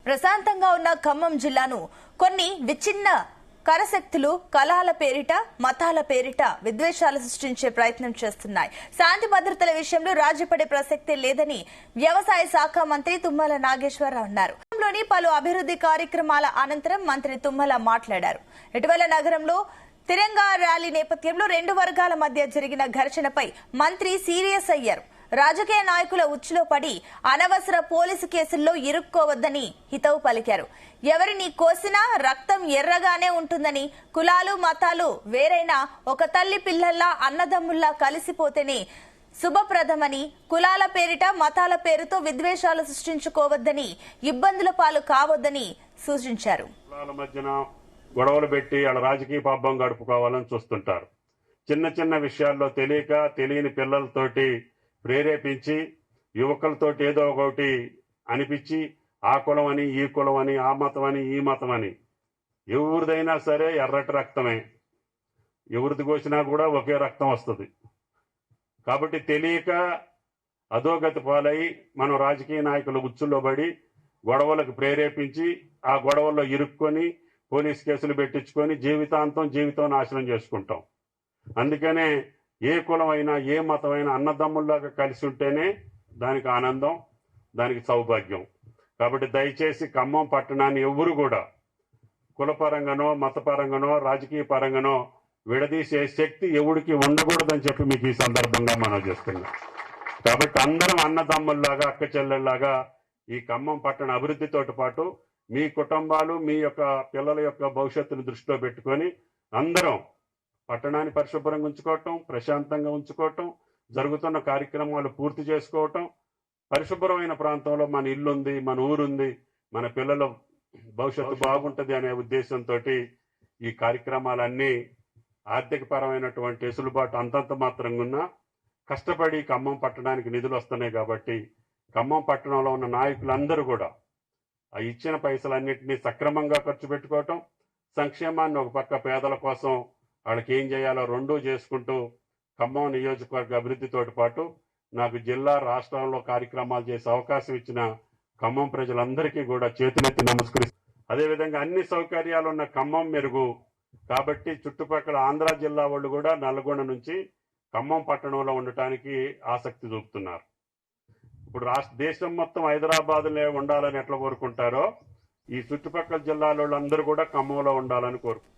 ప్రశాంతంగా ఉన్న ఖమ్మం జిల్లాను కొన్ని విచ్ఛిన్న కరశక్తులు కళల పేరిట మతాల పేరిట విద్వేషాలు సృష్టించే ప్రయత్నం చేస్తున్నాయి. శాంతి భద్రతల విషయంలో రాజీపడే ప్రసక్తే లేదని వ్యవసాయ శాఖ మంత్రి తుమ్మల నాగేశ్వరరావు అన్నారు. లోని పలు అభివృద్ధి కార్యక్రమాల అనంతరం మంత్రి తుమ్మల మాట్లాడారు. ఇటీవల నగరంలో తిరంగా ర్యాలీ నేపథ్యంలో రెండు వర్గాల మధ్య జరిగిన ఘర్షణపై మంత్రి సీరియస్ అయ్యారు. రాజకీయ నాయకుల ఉచ్చులో పడి అనవసర పోలీసు కేసుల్లో ఇరుక్కోవద్దని హితవు పలికారు. ఎవరిని కోసినా రక్తం ఎర్రగానే ఉంటుందని, కులాలు మతాలు వేరైనా ఒక తల్లి పిల్లల్లా అన్నదమ్ముల్లా కలిసిపోతేనే శుభప్రదమని, కులాల పేరిట మతాల పేరుతో విద్వేషాలు సృష్టించుకోవద్దని, ఇబ్బందుల పాలు కావద్దని సూచించారు. గొడవలు పెట్టి వాళ్ళ రాజకీయ పాపం గడుపుకోవాలని చూస్తుంటారు. చిన్న చిన్న విషయాల్లో తెలియని పిల్లలతోటి ప్రేరేపించి యువకులతోటి ఏదో ఒకటి అనిపించి ఆ కులం అని ఈ కులం అని ఆ మతం అని ఈ మతం అని, ఎవరిదైనా సరే ఎర్రటి రక్తమే, ఎవరిది కోసినా కూడా ఒకే రక్తం వస్తుంది. కాబట్టి తెలియక అధోగతి పాలై మనం రాజకీయ నాయకులు ఉచ్చుల్లో పడి గొడవలకు ప్రేరేపించి ఆ గొడవల్లో ఇరుక్కొని పోలీస్ కేసులు పెట్టించుకొని జీవితం నాశనం చేసుకుంటాం. అందుకనే ఏ కులమైనా ఏ మతమైనా అన్నదమ్ముల్లాగా కలిసి ఉంటేనే దానికి ఆనందం, దానికి సౌభాగ్యం. కాబట్టి దయచేసి ఖమ్మం పట్టణాన్ని ఎవ్వరు కూడా కులపరంగానో మతపరంగానో రాజకీయ పరంగానో విడదీసే శక్తి ఎవరికి ఉండకూడదని చెప్పి మీకు ఈ సందర్భంగా మనం చేస్తున్నాం. కాబట్టి అందరం అన్నదమ్ముల్లాగా అక్క చెల్లెల్లాగా ఈ ఖమ్మం పట్టణ అభివృద్ధితో పాటు మీ కుటుంబాలు మీ యొక్క పిల్లల యొక్క భవిష్యత్తును దృష్టిలో పెట్టుకొని అందరం పట్టణాన్ని పరిశుభ్రంగా ఉంచుకోవటం, ప్రశాంతంగా ఉంచుకోవటం, జరుగుతున్న కార్యక్రమాలు పూర్తి చేసుకోవటం, పరిశుభ్రమైన ప్రాంతంలో మన ఇల్లుంది, మన ఊరుంది, మన పిల్లల భవిష్యత్తు బాగుంటుంది అనే ఉద్దేశంతో ఈ కార్యక్రమాలన్నీ ఆర్థిక పరమైనటువంటి వెసులుబాటు అంతంత మాత్రంగా ఉన్నా కష్టపడి ఖమ్మం పట్టణానికి నిధులు వస్తున్నాయి. కాబట్టి ఖమ్మం పట్టణంలో ఉన్న నాయకులందరూ కూడా ఆ ఇచ్చిన పైసలన్నింటినీ సక్రమంగా ఖర్చు పెట్టుకోవటం, సంక్షేమాన్ని ఒక పక్క పేదల కోసం వాళ్ళకి ఏం చేయాలో రెండూ చేసుకుంటూ ఖమ్మం నియోజకవర్గ అభివృద్ధితో పాటు నాకు జిల్లా రాష్ట్రంలో కార్యక్రమాలు చేసే అవకాశం ఇచ్చిన ఖమ్మం ప్రజలందరికీ కూడా చేతులెత్తి నమస్కరిస్తాను. అదేవిధంగా అన్ని సౌకర్యాలు ఉన్న ఖమ్మం మెరుగు కాబట్టి చుట్టుపక్కల ఆంధ్ర జిల్లా వాళ్ళు కూడా నల్గొండ నుంచి ఖమ్మం పట్టణంలో ఉండటానికి ఆసక్తి చూపుతున్నారు. ఇప్పుడు దేశం మొత్తం హైదరాబాద్లో ఉండాలని ఎట్లా కోరుకుంటారో ఈ చుట్టుపక్కల జిల్లాల వాళ్ళందరూ కూడా ఖమ్మంలో ఉండాలని కోరుకుంటారు.